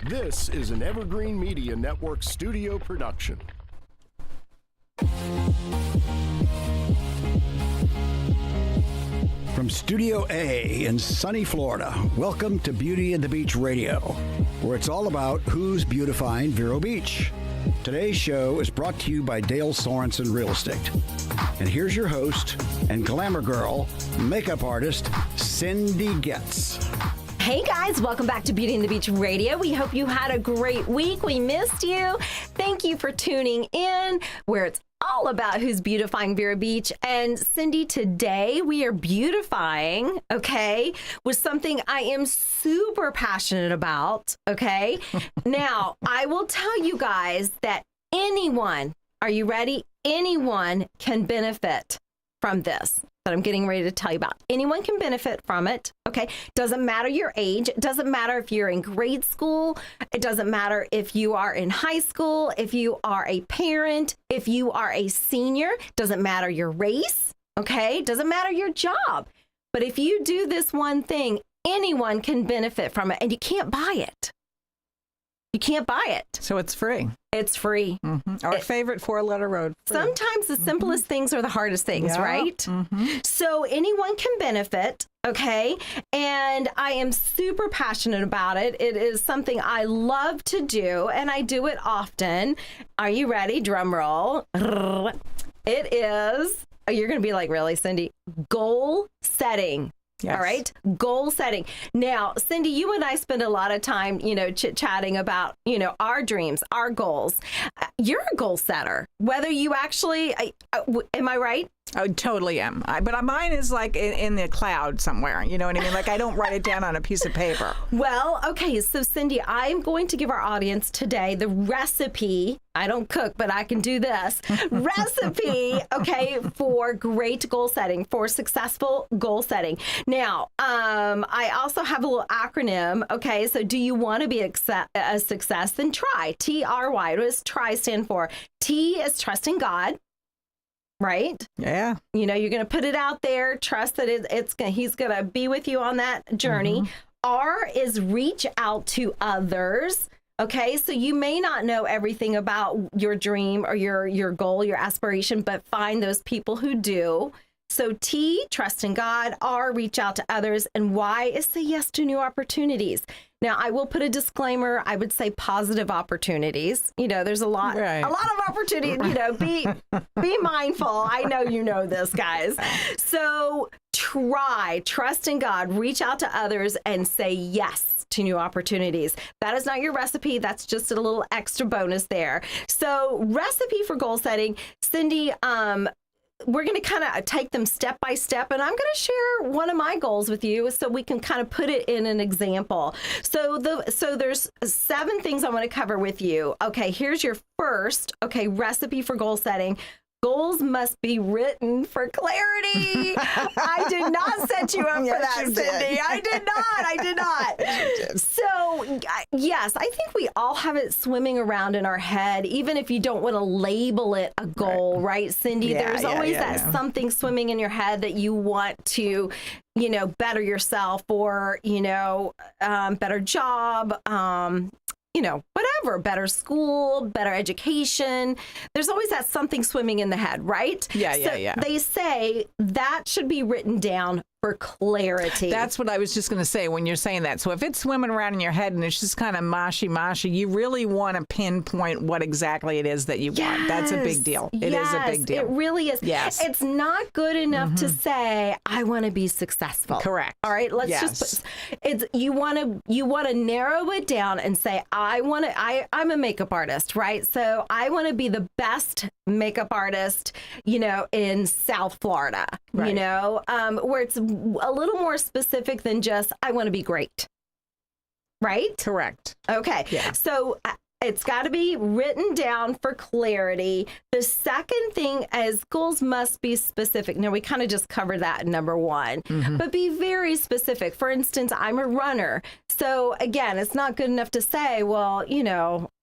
This is an Evergreen Media Network studio production. From Studio A in sunny Florida, welcome to Beauty and the Beach Radio, where it's all about who's beautifying Vero Beach. Today's show is brought to you by Dale Sorensen Real Estate. And here's your host and glamour girl, makeup artist, Cindy Getz. Hey guys, welcome back to Beauty and the Beach Radio. We hope you had a great week. We missed you. Thank you for tuning in, where it's all about who's beautifying Vero Beach. And Cindy, today we are beautifying, okay, with something I am super passionate about, okay? Now, I will tell you guys that anyone, are you ready? Anyone can benefit from this that I'm getting ready to tell you about. Anyone can benefit from it, okay? Doesn't matter your age. It doesn't matter if you're in grade school. It doesn't matter if you are in high school, if you are a parent, if you are a senior. Doesn't matter your race, okay? Doesn't matter your job. But if you do this one thing, anyone can benefit from it, and you can't buy it. You can't buy it. So it's free. It's free. Mm-hmm. Our favorite four-letter road. Free. Sometimes the simplest things are the hardest things, Yeah. right? Mm-hmm. So anyone can benefit, okay? And I am super passionate about it. It is something I love to do, and I do it often. Are you ready? Drum roll. It is, you're going to be like, really, Cindy? Goal setting. Yes. All right. Goal setting. Now, Cindy, you and I spend a lot of time, chit-chatting about, our dreams, our goals. You're a goal setter, whether you actually, am I right? I totally am. But mine is like in the cloud somewhere. You know what I mean? Like I don't write it down on a piece of paper. Well, okay. So, Cindy, I'm going to give our audience today the recipe. I don't cook, but I can do this. Recipe, okay, for great goal setting, for successful goal setting. Now, I also have a little acronym, okay? So do you want to be a success? Then try. TRY. What does TRY stand for? T is trust in God. Right? Yeah. You're going to put it out there, trust that he's going to be with you on that journey. Mm-hmm. R is reach out to others. Okay, so you may not know everything about your dream or your goal, your aspiration, but find those people who do. So T, trust in God. R, reach out to others. And Y is say yes to new opportunities. Now, I will put a disclaimer. I would say positive opportunities. There's a lot of opportunity. Be mindful. I know you know this, guys. So try, trust in God, reach out to others, and say yes to new opportunities. That is not your recipe. That's just a little extra bonus there. So recipe for goal setting, Cindy, we're going to kind of take them step by step, and I'm going to share one of my goals with you so we can kind of put it in an example. So there's 7 things I want to cover with you. Okay, here's your first, recipe for goal setting. Goals must be written for clarity. I did not set you up for that, Cindy. I did not. So, yes, I think we all have it swimming around in our head, even if you don't want to label it a goal, right, Cindy? There's always that something swimming in your head that you want to, better yourself or, better job, whatever, better school, better education. There's always that something swimming in the head, right? Yeah. They say that should be written down for clarity. That's what I was just going to say when you're saying that. So if it's swimming around in your head and it's just kind of mashy, you really want to pinpoint what exactly it is that you want. That's a big deal. It is a big deal. It really is. Yes. It's not good enough to say, I want to be successful. Correct. All right. Let's just put, you want to narrow it down and say, I'm a makeup artist, right? So I want to be the best makeup artist, in South Florida, right. Where it's a little more specific than just, I want to be great. Right? Correct. Okay. Yeah. So it's got to be written down for clarity. The second thing is goals must be specific. Now, we kind of just covered that in number 1, but be very specific. For instance, I'm a runner. So again, it's not good enough to say, well,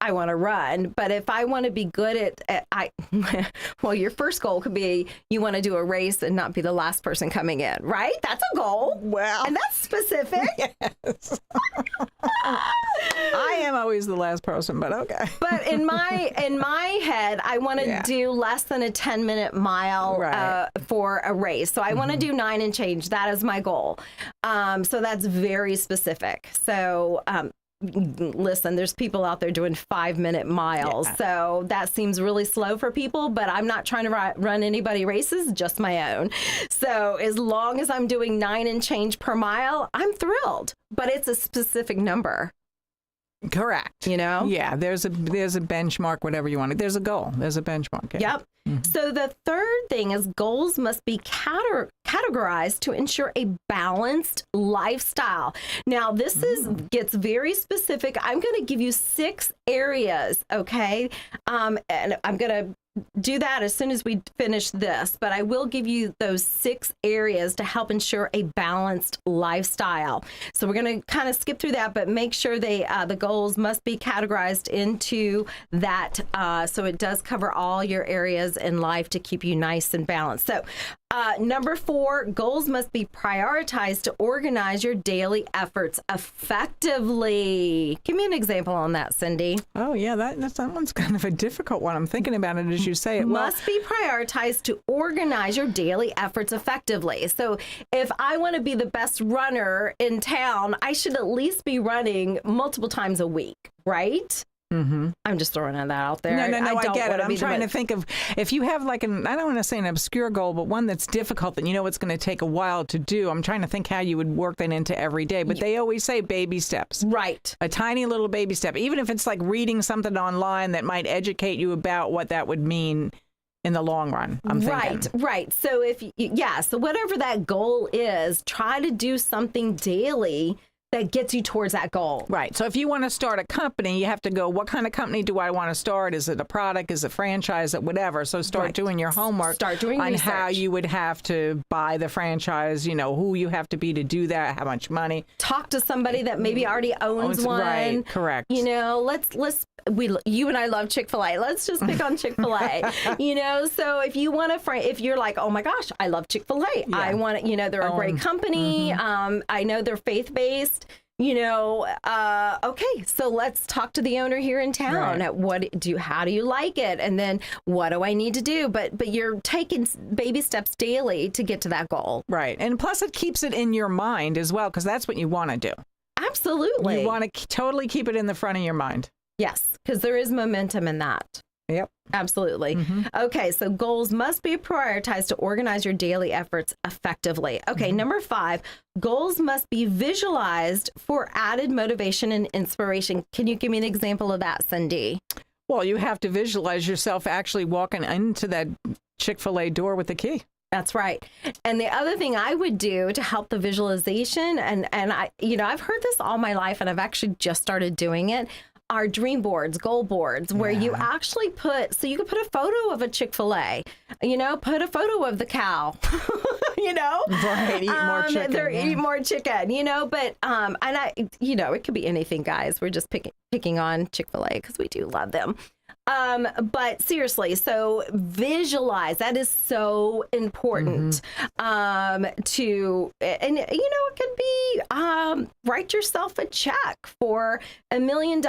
I want to run. But if I want to be good well, your first goal could be you want to do a race and not be the last person coming in, right? That's a goal. Well. And that's specific. Yes. I am always always the last person, but okay. But in my head, I want to do less than a 10-minute mile for a race. So I want to do 9 and change. That is my goal. So that's very specific. So listen, there's people out there doing 5-minute miles. Yeah. So that seems really slow for people, but I'm not trying to run anybody races, just my own. So as long as I'm doing 9 and change per mile, I'm thrilled, but it's a specific number. Correct. You know? Yeah, there's a benchmark, whatever you want. There's a goal. There's a benchmark. Yeah. Yep. Mm-hmm. So the third thing is goals must be categorized to ensure a balanced lifestyle. Now, this gets very specific. I'm going to give you 6 areas, okay? And I'm going to do that as soon as we finish this, but I will give you those 6 areas to help ensure a balanced lifestyle. So we're going to kind of skip through that, but make sure the goals must be categorized into that, so it does cover all your areas in life to keep you nice and balanced. So number 4, goals must be prioritized to organize your daily efforts effectively. Give me an example on that, Cindy. Oh, yeah, that one's kind of a difficult one. I'm thinking about it as you say it. Must be prioritized to organize your daily efforts effectively. So if I want to be the best runner in town, I should at least be running multiple times a week, right? Mm-hmm. I'm just throwing that out there. No, I get it. I'm trying to think of if you have like I don't want to say an obscure goal, but one that's difficult that you know it's going to take a while to do. I'm trying to think how you would work that into every day. But they always say baby steps. Right. A tiny little baby step. Even if it's like reading something online that might educate you about what that would mean in the long run, I'm thinking. Right. So so whatever that goal is, try to do something daily that gets you towards that goal. Right. So if you want to start a company, you have to go, what kind of company do I want to start? Is it a product? Is it a franchise? Whatever. So start doing your homework. Start doing on research. How you would have to buy the franchise, who you have to be to do that, how much money. Talk to somebody that maybe already owns one. Right. Correct. You and I love Chick-fil-A. Let's just pick on Chick-fil-A. So if you want if you're like, oh my gosh, I love Chick-fil-A. Yeah. I want to, they're a great company. Mm-hmm. I know they're faith-based. Okay, so let's talk to the owner here in town. Right. How do you like it? And then what do I need to do? But you're taking baby steps daily to get to that goal. Right. And plus it keeps it in your mind as well, because that's what you want to do. Absolutely. You want to totally keep it in the front of your mind. Yes, because there is momentum in that. Yep. Absolutely. Mm-hmm. Okay, so goals must be prioritized to organize your daily efforts effectively. Okay, number 5, goals must be visualized for added motivation and inspiration. Can you give me an example of that, Cindy? Well, you have to visualize yourself actually walking into that Chick-fil-A door with the key. That's right. And the other thing I would do to help the visualization, and I've heard this all my life, and I've actually just started doing it, are dream boards, goal boards, where you actually so you could put a photo of a Chick-fil-A, put a photo of the cow, Right, eat more chicken. Eat more chicken, but, and it could be anything, guys. We're just picking on Chick-fil-A because we do love them. But seriously, so visualize. That is so important. It could be write yourself a check for $1 million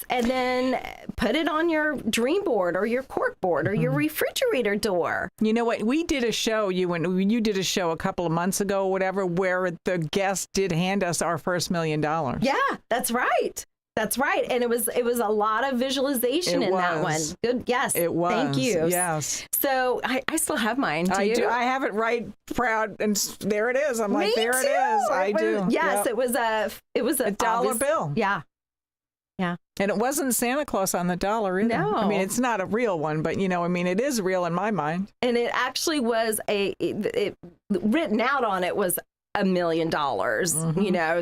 and then put it on your dream board or your cork board or your refrigerator door. You know what? We did a show, you did a show a couple of months ago or whatever, where the guest did hand us our first $1 million. Yeah, that's right. That's right. And it was a lot of visualization that one. Good. Yes. It was. Thank you. Yes. So I still have mine. I do. I have it right proud. And there it is. I'm like, Me there too. it is. I do. Yes. Yep. It was a dollar bill. Yeah. Yeah. And it wasn't Santa Claus on the dollar either. No. I mean, it's not a real one, but it is real in my mind. And it actually was written out on it was $1 million,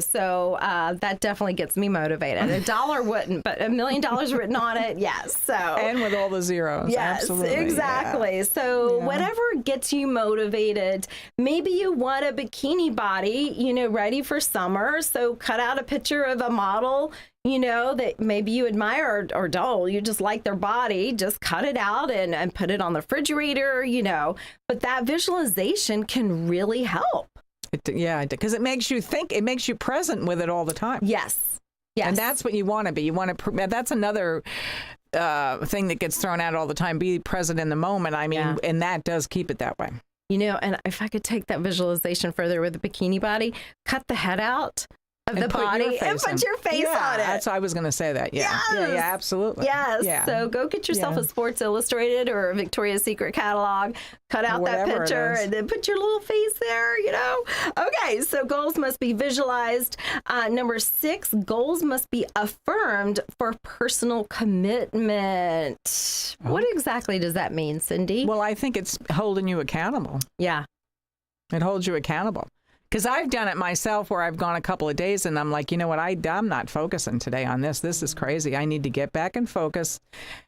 so that definitely gets me motivated. $1 wouldn't, but $1 million written on it, yes. So and with all the zeros, yes, absolutely, exactly. Yeah. So whatever gets you motivated. Maybe you want a bikini body, ready for summer. So cut out a picture of a model, that maybe you admire or don't. You just like their body. Just cut it out and put it on the refrigerator, But that visualization can really help. Because it makes you think, it makes you present with it all the time. Yes. Yes. And that's what you want to be. You want to. That's another thing that gets thrown out all the time. Be present in the moment. I mean, and that does keep it that way. You know, and if I could take that visualization further with the bikini body, cut the head out of the body and put your face on it. That's I was going to say that. Yeah. Yes. Yeah, absolutely. Yes. Yeah. So go get yourself a Sports Illustrated or a Victoria's Secret catalog, cut out that picture and then put your little face there, you know. Okay, so goals must be visualized. Number 6, goals must be affirmed for personal commitment. What exactly does that mean, Cindy? Well, I think it's holding you accountable. Yeah. It holds you accountable. Because I've done it myself where I've gone a couple of days and I'm like, you know what, I'm not focusing today on this. This is crazy. I need to get back and focus.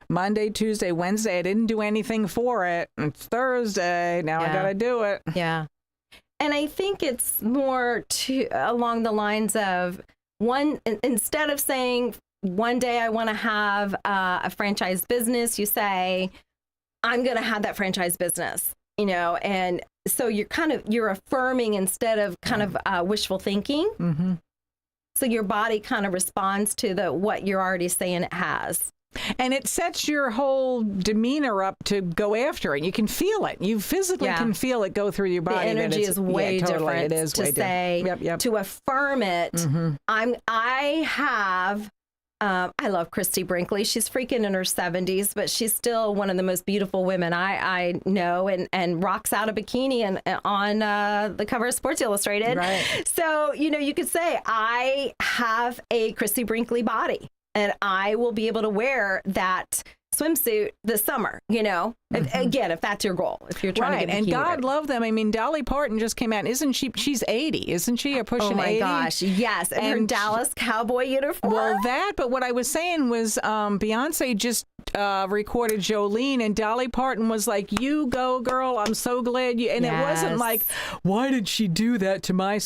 Monday, Tuesday, Wednesday, I didn't do anything for it. It's Thursday. Now I got to do it. Yeah. And I think it's more along the lines of instead of saying one day I want to have a franchise business, you say, I'm going to have that franchise business, you know, and so you're affirming instead of kind of wishful thinking. Mm-hmm. So your body kind of responds to what you're already saying it has. And it sets your whole demeanor up to go after it. You can feel it. You physically can feel it go through your body. The energy is way different. It is to way say, different. To affirm it. Mm-hmm. I love Christy Brinkley. She's freaking in her 70s, but she's still one of the most beautiful women I know, and rocks out a bikini and on the cover of Sports Illustrated. Right. So, you know, you could say, I have a Christy Brinkley body, and I will be able to wear that swimsuit this summer, you know, again, if that's your goal, if you're trying to get and God ready. love them. I mean, Dolly Parton just came out. Isn't she's 80, isn't she? Or pushing 80? Oh my gosh, yes. And her Dallas Cowboy uniform. Well, but what I was saying was Beyonce just recorded Jolene, and Dolly Parton was like, you go, girl, I'm so glad you, and it wasn't like, why did she do that to my,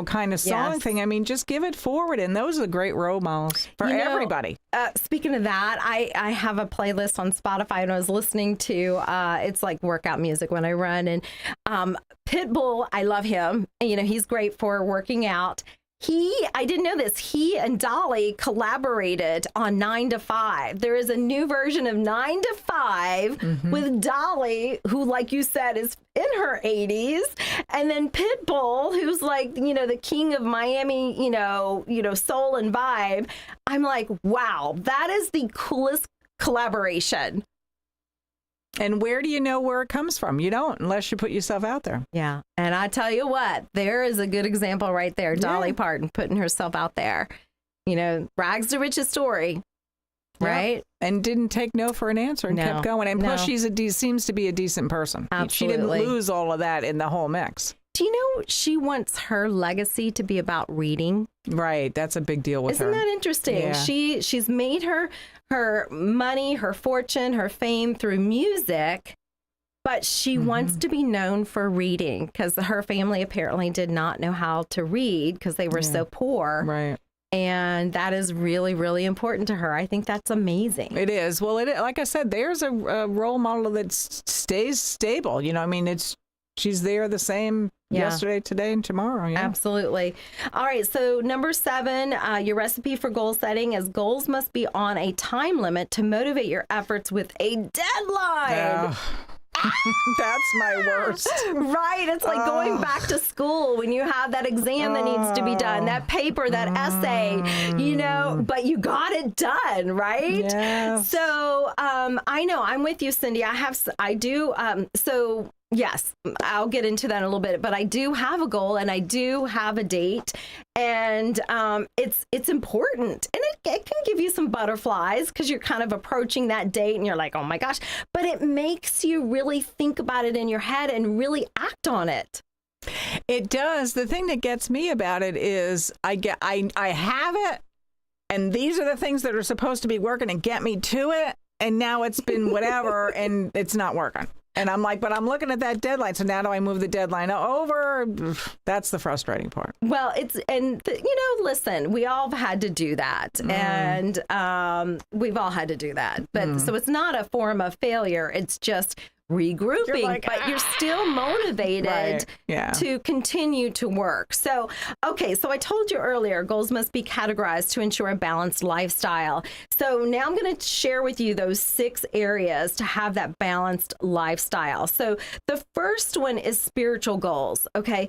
kind of song thing. I mean, just give it forward, and those are great role models for everybody. Speaking of that, I have a playlist on Spotify, and I was listening to it's like workout music when I run, and Pitbull, I love him. You know, he's great for working out. I didn't know this, he and Dolly collaborated on 9 to 5. There is a new version of 9 to 5 with Dolly, who, like you said, is in her 80s, and then Pitbull, who's like, the king of Miami, soul and vibe. I'm like, wow, that is the coolest collaboration. And where do you know where it comes from? You don't, unless you put yourself out there. Yeah. And I tell you what, there is a good example right there. Dolly Parton putting herself out there. Rags to riches story, right? And didn't take no for an answer and kept going. And plus, seems to be a decent person. Absolutely. She didn't lose all of that in the whole mix. Do you know she wants her legacy to be about reading? Right. That's a big deal with her. Isn't that interesting? Yeah. She's made her money, her fortune, her fame through music, but she wants to be known for reading because her family apparently did not know how to read because they were so poor. Right. And that is really, really important to her. I think that's amazing. It is. Well, like I said, there's a role model that stays stable. She's there the same yesterday, today, and tomorrow. Yeah. Absolutely. All right. So number 7, your recipe for goal setting is goals must be on a time limit to motivate your efforts with a deadline. That's my worst. Right. It's like going back to school when you have that exam that needs to be done, that paper, that essay, but you got it done, right? Yes. So I know I'm with you, Cindy. I do. Yes, I'll get into that in a little bit, but I do have a goal and I do have a date, and it's important, and it can give you some butterflies because you're kind of approaching that date and you're like, oh my gosh, but it makes you really think about it in your head and really act on it. It does. The thing that gets me about it is I have it, and these are the things that are supposed to be working and get me to it, and now it's been whatever and it's not working. And I'm like, but I'm looking at that deadline. So now do I move the deadline over? That's the frustrating part. Well, listen, we all had to do that. And we've all had to do that. But so it's not a form of failure. It's just regrouping, like, but you're still motivated Right. Yeah. to continue to work. So, okay, so I told you earlier, goals must be categorized to ensure a balanced lifestyle. So now I'm going to share with you those 6 areas to have that balanced lifestyle. So the first one is spiritual goals. Okay.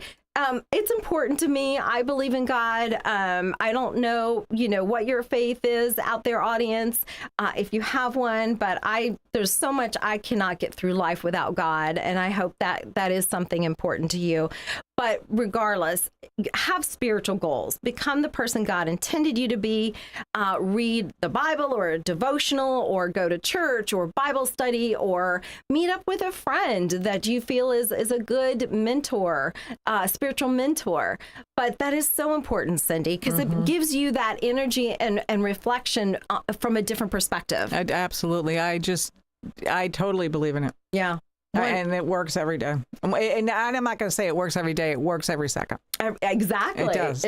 It's important to me. I believe in God. I don't know, what your faith is out there, audience, if you have one, but there's so much I cannot get through life without God. And I hope that is something important to you. But regardless, have spiritual goals. Become the person God intended you to be. Read the Bible or a devotional, or go to church or Bible study, or meet up with a friend that you feel is a good mentor, spiritual mentor. But that is so important, Cindy, because it gives you that energy and reflection from a different perspective. Absolutely. I totally believe in it. Yeah. And it works every day. And I'm not going to say it works every day. It works every second. Exactly. It does.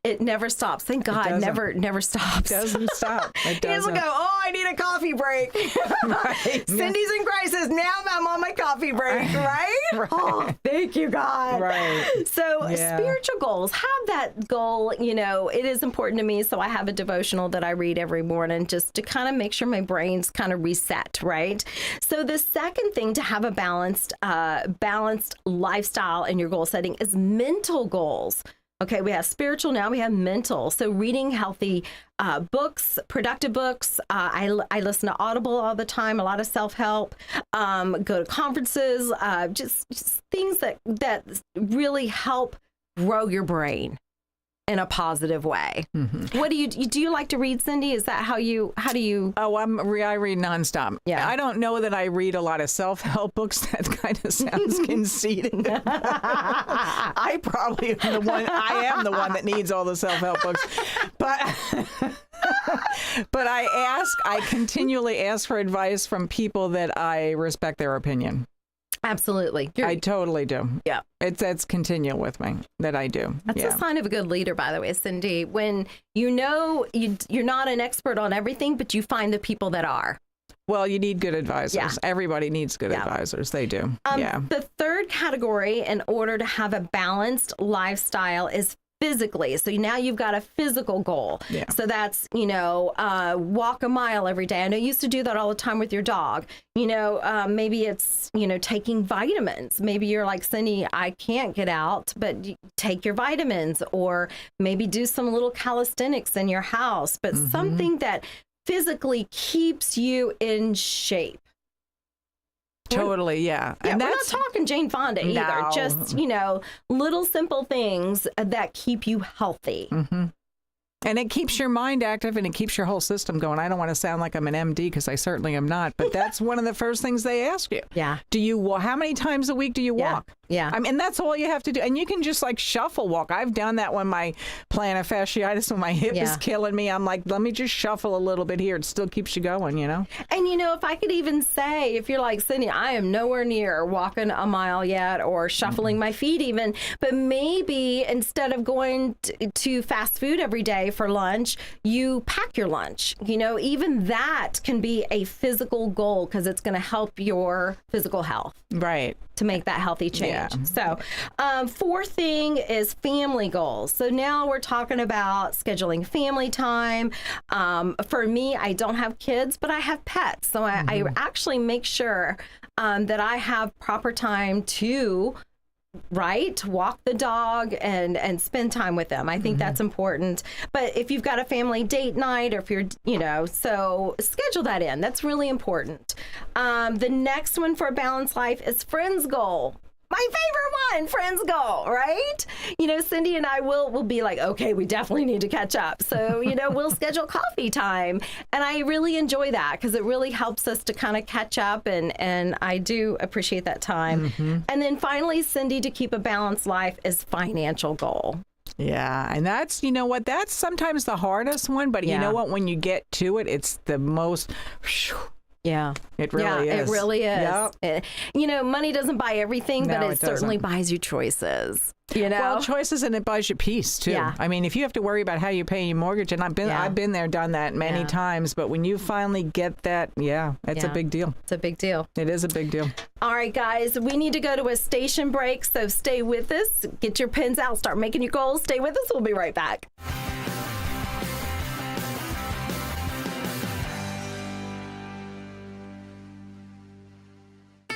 It never stops. Thank God, never stops. It doesn't stop. It He doesn't. doesn't go, oh, I need a coffee break. Right. Cindy's in crisis. Now I'm on my coffee break, right? Right. Oh, thank you, God. Right. So Yeah. spiritual goals, have that goal. It is important to me. So I have a devotional that I read every morning just to kind of make sure my brain's kind of reset, right? So the second thing to have a balanced lifestyle in your goal setting is mental goals. Okay, we have spiritual, now we have mental. So reading healthy books, productive books. I listen to Audible all the time, a lot of self-help, go to conferences, just things that really help grow your brain in a positive way. What do you like to read, Cindy? Is that how do you? Oh, I read nonstop. Yeah. I don't know that I read a lot of self-help books. That kind of sounds conceited. I probably am the one. I am the one that needs all the self-help books. But I continually ask for advice from people that I respect their opinion. Absolutely. I totally do. Yeah. That's continual with me that I do. That's a sign of a good leader, by the way, Cindy, when you're not an expert on everything, but you find the people that are. Well, you need good advisors. Yeah. Everybody needs good advisors. They do. Yeah. The third category, in order to have a balanced lifestyle, is physically. So now you've got a physical goal. Yeah. So that's, walk a mile every day. I know you used to do that all the time with your dog. Maybe it's, taking vitamins. Maybe you're like, Cindy, I can't get out, but take your vitamins, or maybe do some little calisthenics in your house, but something that physically keeps you in shape. Totally, yeah. Yeah, And we're that's not talking Jane Fonda either. No. Just, little simple things that keep you healthy. And it keeps your mind active, and it keeps your whole system going. I don't want to sound like I'm an MD, because I certainly am not, but that's one of the first things they ask you. Yeah. How many times a week do you walk? Yeah. I mean, that's all you have to do. And you can just shuffle walk. I've done that when my plantar fasciitis, when my hip is killing me. I'm like, let me just shuffle a little bit here. It still keeps you going, And if I could even say, if you're like, Cindy, I am nowhere near walking a mile yet, or shuffling my feet even, but maybe instead of going to fast food every day for lunch, you pack your lunch. Even that can be a physical goal, because it's going to help your physical health. Right. To make that healthy change. Yeah. So, fourth thing is family goals. So now we're talking about scheduling family time. For me, I don't have kids, but I have pets. So I actually make sure that I have proper time to walk the dog and spend time with them. I think that's important. But if you've got a family date night, or if you're, so schedule that in. That's really important. The next one for a balanced life is friends goal. My favorite one, friends goal, right? Cindy and I will be like, okay, we definitely need to catch up. So, we'll schedule coffee time. And I really enjoy that, because it really helps us to kind of catch up. And I do appreciate that time. And then finally, Cindy, to keep a balanced life is financial goal. Yeah. And that's, that's sometimes the hardest one. But you know what? When you get to it, it's the most... Yeah. It really is. It really is. Yep. Money doesn't buy everything, but No, it it certainly doesn't. buys you choices. Well, choices, and it buys you peace too. Yeah. I mean, if you have to worry about how you pay your mortgage, and I've been there, done that many times. But when you finally get that, it's a big deal. It's a big deal. It is a big deal. All right, guys, we need to go to a station break, so stay with us. Get your pens out. Start making your goals. Stay with us. We'll be right back.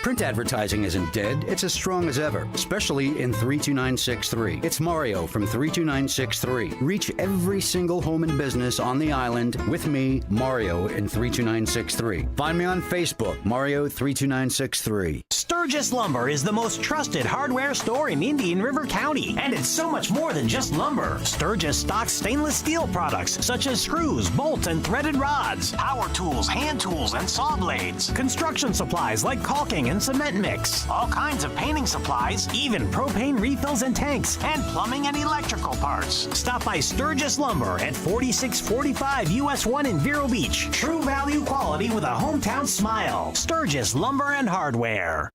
Print advertising isn't dead, it's as strong as ever, especially in 32963. It's Mario from 32963. Reach every single home and business on the island with me, Mario, in 32963. Find me on Facebook, Mario32963. Sturgis Lumber is the most trusted hardware store in Indian River County, and it's so much more than just lumber. Sturgis stocks stainless steel products such as screws, bolts, and threaded rods, power tools, hand tools, and saw blades, construction supplies like caulking and cement mix, all kinds of painting supplies, even propane refills and tanks, and plumbing and electrical parts. Stop by Sturgis Lumber at 4645 US 1 in Vero Beach. True value quality with a hometown smile. Sturgis Lumber and Hardware.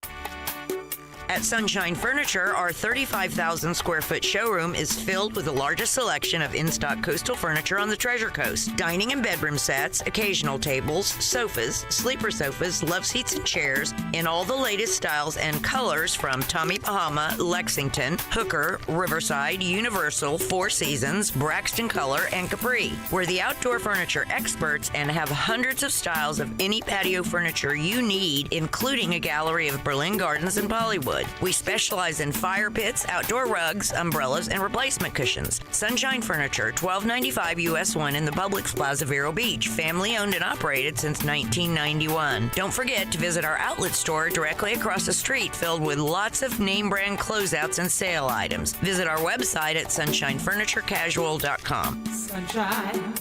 At Sunshine Furniture, our 35,000 square foot showroom is filled with the largest selection of in-stock coastal furniture on the Treasure Coast. Dining and bedroom sets, occasional tables, sofas, sleeper sofas, love seats and chairs in all the latest styles and colors from Tommy Bahama, Lexington, Hooker, Riverside, Universal, Four Seasons, Braxton Color, and Capri. We're the outdoor furniture experts and have hundreds of styles of any patio furniture you need, including a gallery of Berlin Gardens and Bollywood. We specialize in fire pits, outdoor rugs, umbrellas, and replacement cushions. Sunshine Furniture, 1295 US 1 in the Publix Plaza, Vero Beach. Family owned and operated since 1991. Don't forget to visit our outlet store directly across the street, filled with lots of name brand closeouts and sale items. Visit our website at sunshinefurniturecasual.com. Sunshine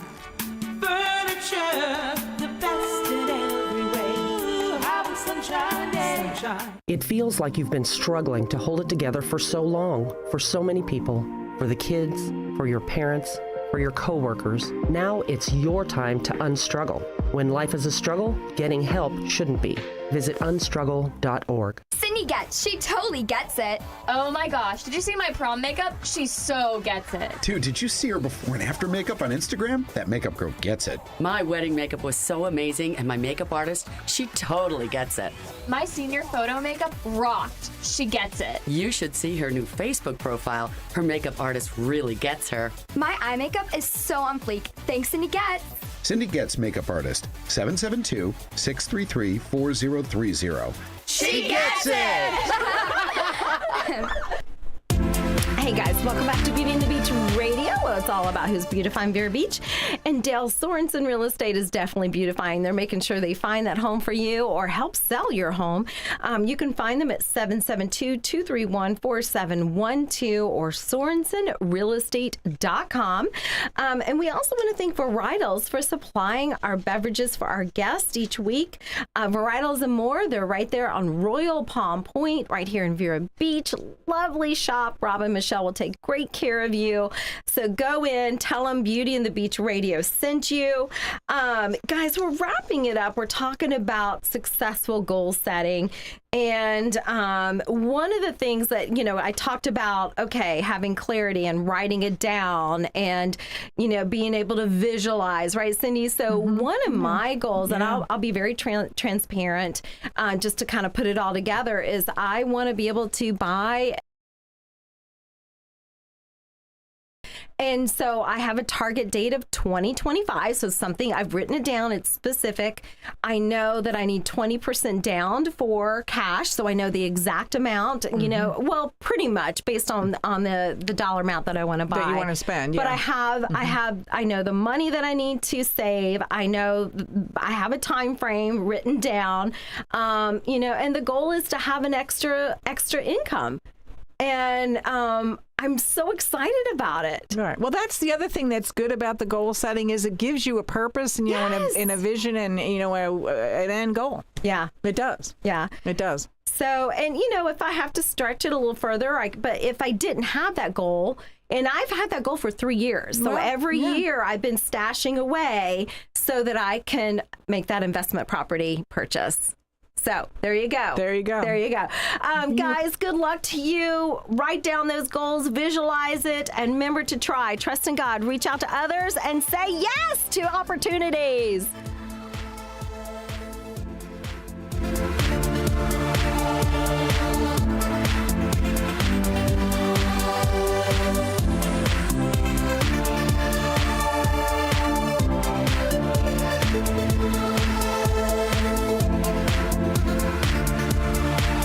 Furniture, the best in every way. Having sunshine, sunshine. It feels like you've been struggling to hold it together for so long, for so many people, for the kids, for your parents, for your coworkers. Now it's your time to unstruggle. When life is a struggle, getting help shouldn't be. Visit unstruggle.org. Sydney gets, she totally gets it. Oh my gosh, did you see my prom makeup? She so gets it. Dude, did you see her before and after makeup on Instagram? That makeup girl gets it. My wedding makeup was so amazing, and my makeup artist, she totally gets it. My senior photo makeup rocked. She gets it. You should see her new Facebook profile. Her makeup artist really gets her. My eye makeup is so on fleek. Thanks, Cindy Getz. Cindy Getz Makeup Artist, 772-633-4030. She gets it! Hey guys, welcome back to Beauty and the Beach Radio. Well, it's all about who's beautifying Vero Beach. And Dale Sorensen Real Estate is definitely beautifying. They're making sure they find that home for you or help sell your home. You can find them at 772-231-4712 or SorensenRealEstate.com. And we also want to thank Varietals for supplying our beverages for our guests each week. Varietals and more, they're right there on Royal Palm Point, right here in Vero Beach. Lovely shop. Rob and Michelle will take great care of you. So go in, tell them Beauty and the Beach Radio sent you. Guys, we're wrapping it up. We're talking about successful goal setting. And one of the things that, I talked about, having clarity and writing it down and, being able to visualize, right, Cindy? So one of my goals, and I'll be very transparent, just to kind of put it all together, is I want to be able to buy. And so I have a target date of 2025. So something I've written it down. It's specific. I know that I need 20% down for cash. So I know the exact amount, well, pretty much based on the dollar amount that I want to buy. That you want to spend. But yeah. I know the money that I need to save. I know I have a time frame written down, and the goal is to have an extra income. And I'm so excited about it. All right. Well, that's the other thing that's good about the goal setting is it gives you a purpose and and a vision and an end goal. Yeah, it does. Yeah, it does. So, and if I have to stretch it a little further, but if I didn't have that goal, and I've had that goal for 3 years, so every year I've been stashing away so that I can make that investment property purchase. So there you go. There you go. There you go. Guys, good luck to you. Write down those goals, visualize it, and remember to try. Trust in God, reach out to others, and say yes to opportunities.